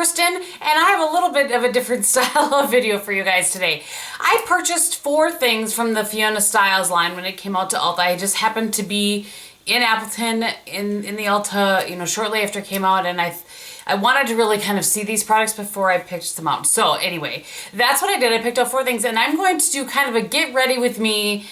Kristin, and I have a little bit of a different style of video for you guys today. I purchased 4 things from the Fiona Stiles line when it came out to Ulta. I just happened to be in Appleton in the Ulta, you know, shortly after it came out, and I wanted to really kind of see these products before I picked them out. So anyway, that's what I did. I picked out 4 things, and I'm going to do kind of a get ready with me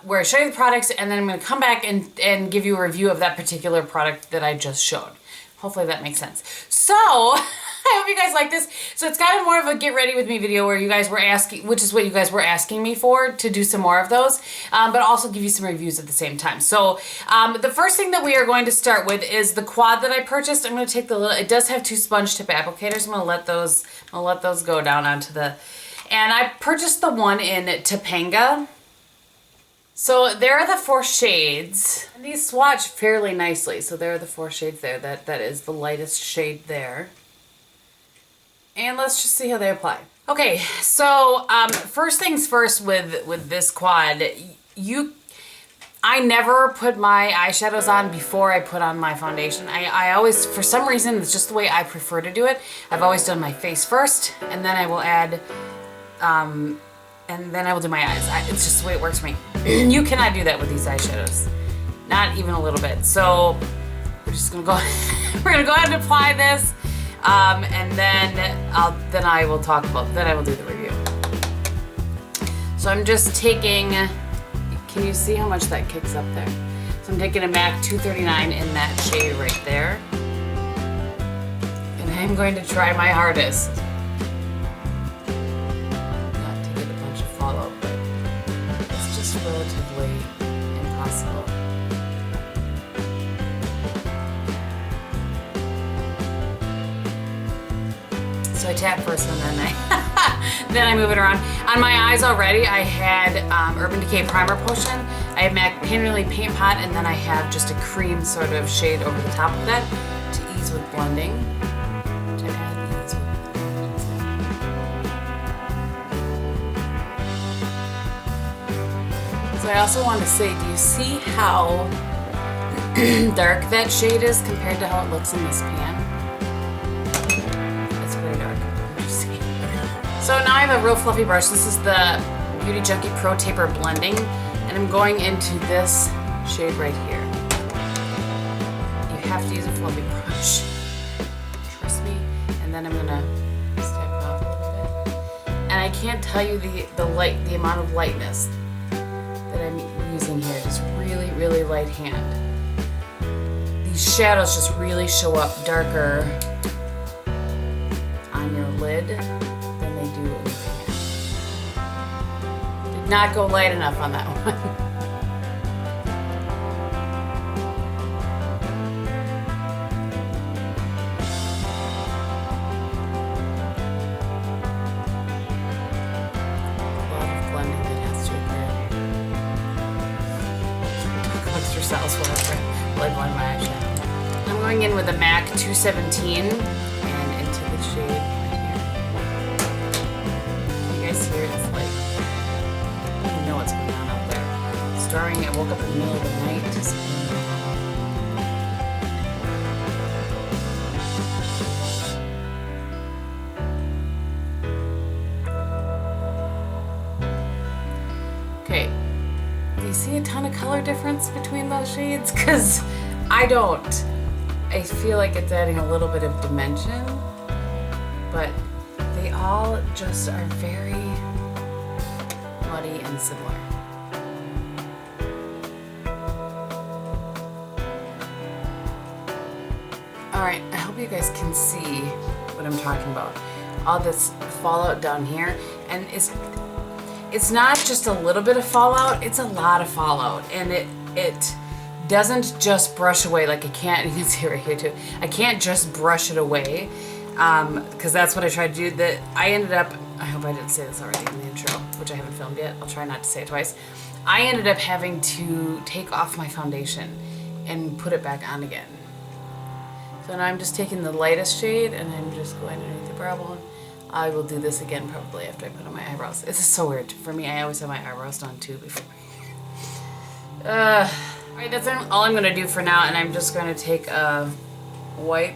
where I show you the products, and then I'm going to come back and give you a review of that particular product that I just showed. Hopefully that makes sense. So, I hope you guys like this. So it's kind of more of a get ready with me video where you guys were asking, which is what you guys were asking me for, to do some more of those, but also give you some reviews at the same time. So the first thing that we are going to start with is the quad that I purchased. I'm going to take the little, it does have 2 sponge tip applicators. I'm going to let those go down onto the, and I purchased the one in Topanga. So there are the 4 shades, and these swatch fairly nicely. So there are the 4 shades there. That is the lightest shade there. And let's just see how they apply. Okay, so first things first with this quad, I never put my eyeshadows on before I put on my foundation. I always, for some reason, it's just the way I prefer to do it. I've always done my face first, and then I will add, and then I will do my eyes. It's just the way it works for me. You cannot do that with these eyeshadows. Not even a little bit. So we're just gonna go, we're gonna go ahead and apply this. And then I will talk about, then I will do the review. So I'm just taking, can you see how much that kicks up there? So I'm taking a MAC 239 in that shade right there. And I'm going to try my hardest not to get a bunch of fallout, but it's just relatively impossible. So I tap first and then I move it around. On my eyes already, I had Urban Decay Primer Potion. I have MAC Painterly Paint Pot, and then I have just a cream sort of shade over the top of that to ease with blending. To add ease with blending. So I also want to say, do you see how dark that shade is compared to how it looks in this pan? So now I have a real fluffy brush. This is the Beauty Junkie Pro Taper Blending, and I'm going into this shade right here. You have to use a fluffy brush. Trust me. And then I'm gonna step it off a little bit. And I can't tell you the amount of lightness that I'm using here. Just really, really light hand. These shadows just really show up darker on your lid. Did not go light enough on that one. A lot of blending that has to occur. Extra cells while I blend my eyeshadow. I'm going in with a MAC 217 and into the shade. Here it's like, I don't even know what's going on out there. Starring, I woke up in the middle of the night to see. Okay, do you see a ton of color difference between those shades? Because I don't. I feel like it's adding a little bit of dimension, but they all just are very muddy and similar. Alright, I hope you guys can see what I'm talking about. All this fallout down here, and it's not just a little bit of fallout, it's a lot of fallout, and it doesn't just brush away. Like, you can see right here too, I can't just brush it away. Because that's what I tried to do. I ended up, I hope I didn't say this already in the intro, which I haven't filmed yet. I'll try not to say it twice. I ended up having to take off my foundation and put it back on again. So now I'm just taking the lightest shade and I'm just going underneath the brow bone. I will do this again probably after I put on my eyebrows. This is so weird. For me, I always have my eyebrows done too before. Alright, that's all I'm going to do for now, and I'm just going to take a wipe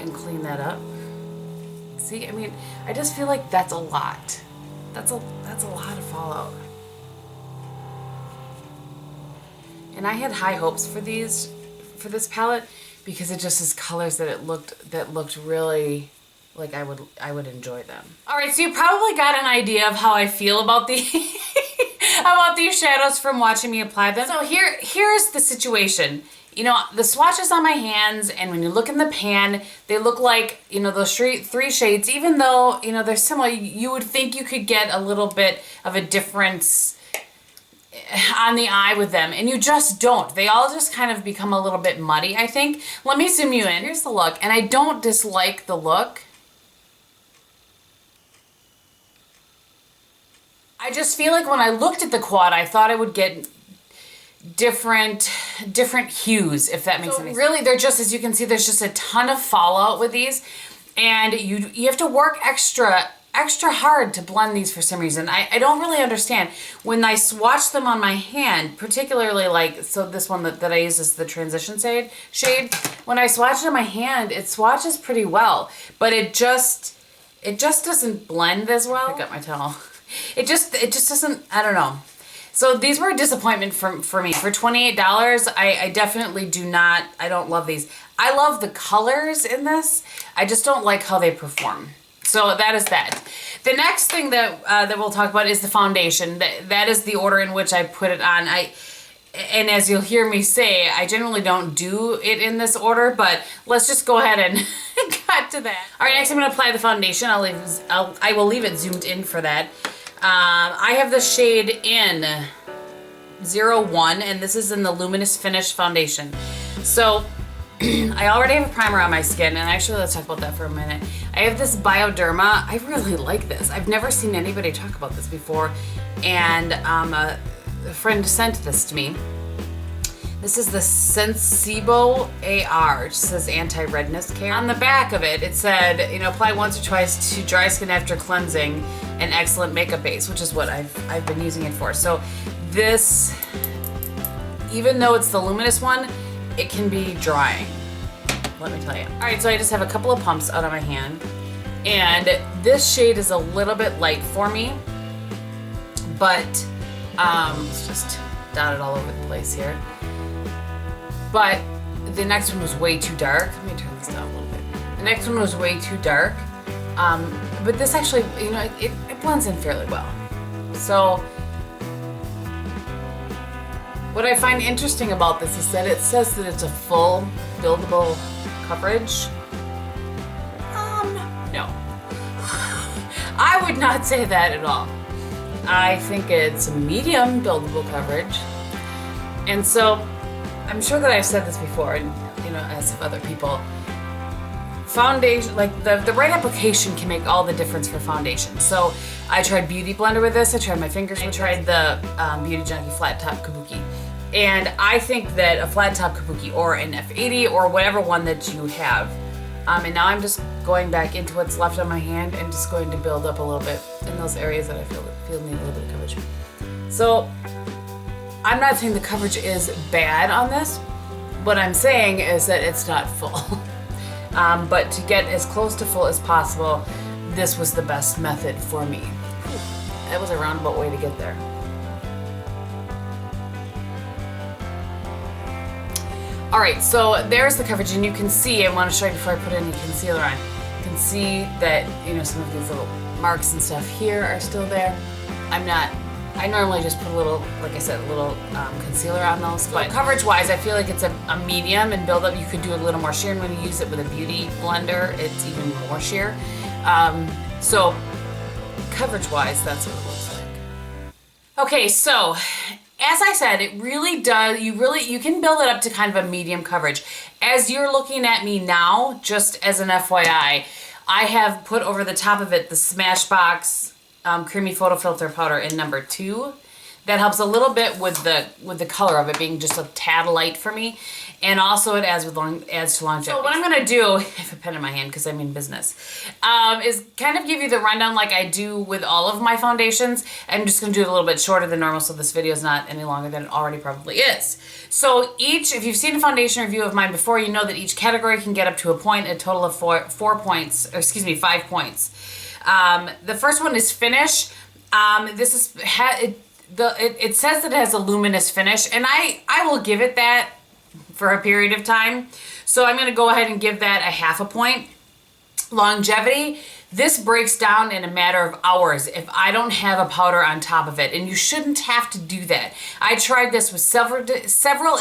and clean that up. See, I mean, I just feel like that's a lot. That's a lot of fallout. And I had high hopes for this palette because it just is colors that looked really like I would enjoy them. All right, so you probably got an idea of how I feel about the about these shadows from watching me apply them. So here's the situation. You know, the swatches on my hands, and when you look in the pan, they look like, you know, those three shades, even though, you know, they're similar, you would think you could get a little bit of a difference on the eye with them, and you just don't. They all just kind of become a little bit muddy, I think. Let me zoom you in. Here's the look, and I don't dislike the look. I just feel like when I looked at the quad, I thought I would get different hues, if that makes any sense. Really, they're just, as you can see, there's just a ton of fallout with these, and you have to work extra hard to blend these for some reason. I don't really understand. When I swatch them on my hand, particularly like, so this one that I use is the transition shade. When I swatch it on my hand, it swatches pretty well, but it just doesn't blend as well. Pick up my towel. It just doesn't, I don't know. So these were a disappointment for me. For $28, I definitely I don't love these. I love the colors in this. I just don't like how they perform. So that is that. The next thing that we'll talk about is the foundation. That is the order in which I put it on. And as you'll hear me say, I generally don't do it in this order, but let's just go ahead and cut to that. All right, next I'm gonna apply the foundation. I will leave it zoomed in for that. I have the shade in 01, and this is in the Luminous Finish Foundation. So I already have a primer on my skin, and actually let's talk about that for a minute. I have this Bioderma. I really like this. I've never seen anybody talk about this before, and a friend sent this to me. This is the Sensibo AR. It says anti-redness care. On the back of it, it said, you know, apply once or twice to dry skin after cleansing, an excellent makeup base, which is what I've been using it for. So this, even though it's the luminous one, it can be drying, let me tell you. All right, so I just have a couple of pumps out of my hand, and this shade is a little bit light for me, but let's just dot it all over the place here. But the next one was way too dark. Let me turn this down a little bit. The next one was way too dark. But this actually, you know, it blends in fairly well. So what I find interesting about this is that it says that it's a full buildable coverage. No. I would not say that at all. I think it's a medium buildable coverage. And so I'm sure that I've said this before, and you know, as have other people. Foundation, like the right application can make all the difference for foundation. So I tried Beauty Blender with this. I tried my fingers. I tried the Beauty Junkie Flat Top Kabuki. And I think that a flat top kabuki or an F80 or whatever one that you have. And now I'm just going back into what's left on my hand and just going to build up a little bit in those areas that I feel need a little bit of coverage. So I'm not saying the coverage is bad on this. What I'm saying is that it's not full. But to get as close to full as possible, this was the best method for me. That was a roundabout way to get there. All right, so there's the coverage, and you can see, I want to show you before I put any concealer on, you can see that, you know, some of these little marks and stuff here are still there. I normally just put a little, like I said, a little concealer on those, but coverage-wise, I feel like it's a medium, and build up, you could do a little more sheer, and when you use it with a beauty blender, it's even more sheer. So coverage-wise, that's what it looks like. Okay, so as I said, it really does, you can build it up to kind of a medium coverage. As you're looking at me now, just as an FYI, I have put over the top of it the Smashbox Creamy Photo Filter Powder in number 2. that helps a little bit with the color of it being just a tad light for me. And also it adds to longevity. So what I'm gonna do, I have a pen in my hand because I mean business, is kind of give you the rundown like I do with all of my foundations. I'm just gonna do it a little bit shorter than normal so this video is not any longer than it already probably is. So if you've seen a foundation review of mine before, you know that each category can get up to a point, a total of 5 points. The first one is finish. This is, it says that it has a luminous finish, and I will give it that for a period of time. So I'm going to go ahead and give that a 0.5 point. Longevity, this breaks down in a matter of hours if I don't have a powder on top of it, and you shouldn't have to do that. I tried this with several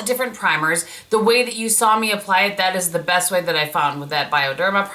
different primers. The way that you saw me apply it, that is the best way that I found with that Bioderma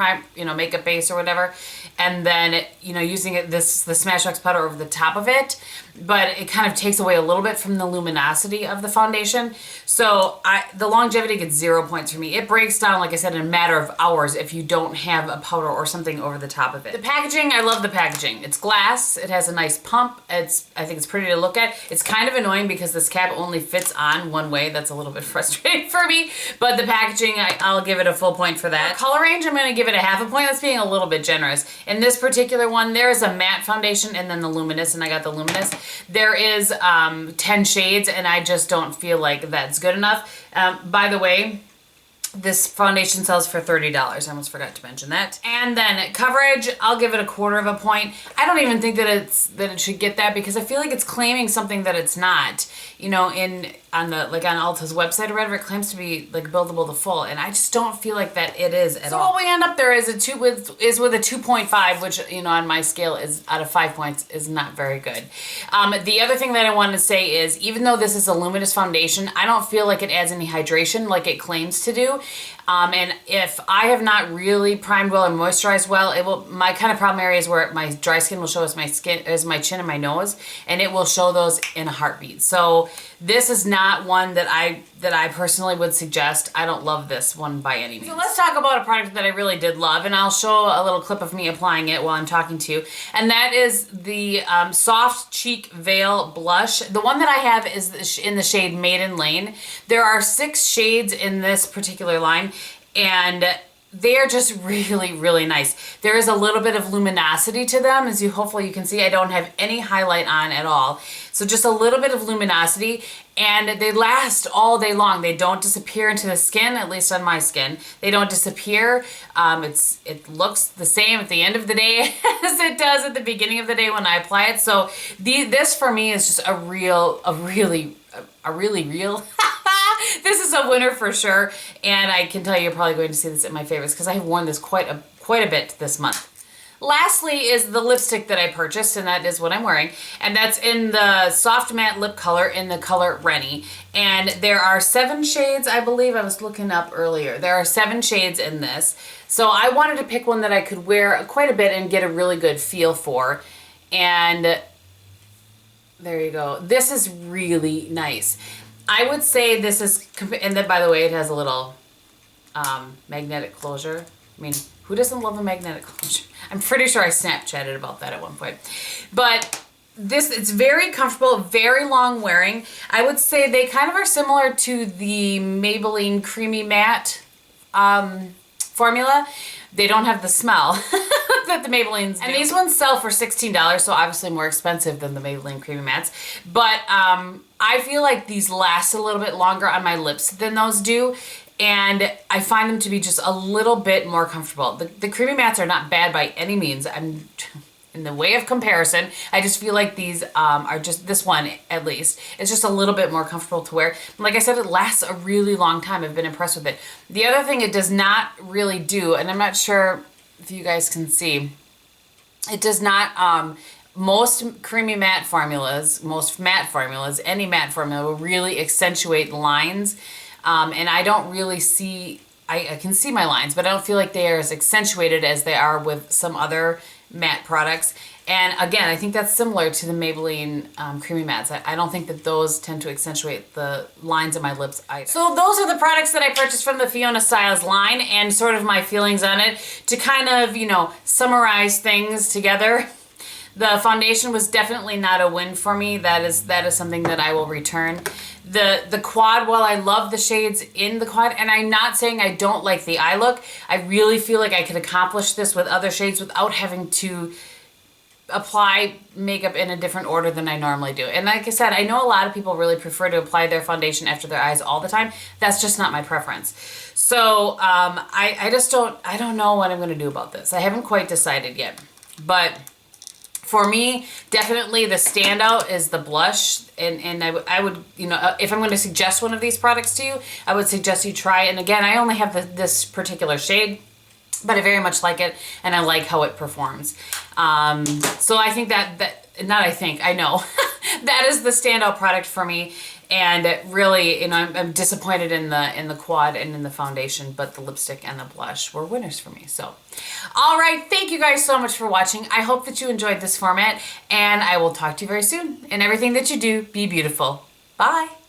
makeup base or whatever. And then, using the Smashbox powder over the top of it, but it kind of takes away a little bit from the luminosity of the foundation. So the longevity gets 0 points for me. It breaks down, like I said, in a matter of hours if you don't have a powder or something over the top of it. The packaging, I love the packaging. It's glass, it has a nice pump. I think it's pretty to look at. It's kind of annoying because this cap only fits on one way. That's a little bit frustrating for me, but the packaging, I'll give it a full point for that. Color range, I'm gonna give it a 0.5 point. That's being a little bit generous. In this particular one, there is a matte foundation and then the luminous, and I got the luminous. There is 10 shades, and I just don't feel like that's good enough. By the way, this foundation sells for $30. I almost forgot to mention that. And then coverage, I'll give it a 1/4 point. I don't even think that it should get that because I feel like it's claiming something that it's not. On Ulta's website or whatever, it claims to be like buildable to full, and I just don't feel like that it is at all. So what we end up there is with a 2.5, which on my scale is out of 5 points is not very good. The other thing that I wanted to say is, even though this is a luminous foundation, I don't feel like it adds any hydration like it claims to do. And if I have not really primed well and moisturized well, my kind of problem areas where my dry skin will show as my chin and my nose, and it will show those in a heartbeat. So this is not one that I personally would suggest. I don't love this one by any means. So let's talk about a product that I really did love, and I'll show a little clip of me applying it while I'm talking to you, and that is the Soft Cheek Veil Blush. The one that I have is in the shade Maiden Lane. There are 6 shades in this particular line, and they are just really, really nice. There is a little bit of luminosity to them, as hopefully you can see. I don't have any highlight on at all. So just a little bit of luminosity, and they last all day long. They don't disappear into the skin, at least on my skin. They don't disappear. It looks the same at the end of the day as it does at the beginning of the day when I apply it. So this for me is just a really real this is a winner for sure, and I can tell you're probably going to see this in my favorites because I have worn this quite a bit this month. Lastly is the lipstick that I purchased, and that is what I'm wearing, and that's in the Soft Matte Lip Color in the color Rennie. And there are 7 shades, I believe. I was looking up earlier. There are 7 shades in this. So I wanted to pick one that I could wear quite a bit and get a really good feel for. And there you go. This is really nice. I would say this is, and then by the way, it has a little magnetic closure. I mean, who doesn't love a magnetic closure? I'm pretty sure I Snapchatted about that at one point. But it's very comfortable, very long wearing. I would say they kind of are similar to the Maybelline Creamy Matte formula. They don't have the smell that the Maybellines do. And these ones sell for $16, so obviously more expensive than the Maybelline Creamy Mattes. But I feel like these last a little bit longer on my lips than those do. And I find them to be just a little bit more comfortable. The Creamy Mattes are not bad by any means. In the way of comparison, I just feel like these are just, this one at least, is just a little bit more comfortable to wear. Like I said, it lasts a really long time. I've been impressed with it. The other thing it does not really do, and I'm not sure if you guys can see, it does not, most creamy matte formulas, any matte formula will really accentuate lines. And I don't really see, I can see my lines, but I don't feel like they are as accentuated as they are with some other matte products. And again, I think that's similar to the Maybelline Creamy Mattes. I don't think that those tend to accentuate the lines of my lips either. So those are the products that I purchased from the Fiona Stiles line, and sort of my feelings on it. To kind of, summarize things together, The foundation was definitely not a win for me. That is something that I will return. The quad, while I love the shades in the quad, and I'm not saying I don't like the eye look, I really feel like I could accomplish this with other shades without having to apply makeup in a different order than I normally do. And like I said, I know a lot of people really prefer to apply their foundation after their eyes all the time. That's just not my preference. So I don't know what I'm going to do about this. I haven't quite decided yet. But for me, definitely the standout is the blush. And I would, you know, if I'm going to suggest one of these products to you, I would suggest you try. And again, I only have this particular shade, but I very much like it, and I like how it performs. So I think I know that is the standout product for me. And really, you know, I'm disappointed in the quad and in the foundation, but the lipstick and the blush were winners for me. So, all right, thank you guys so much for watching. I hope that you enjoyed this format, and I will talk to you very soon. And everything that you do, be beautiful. Bye.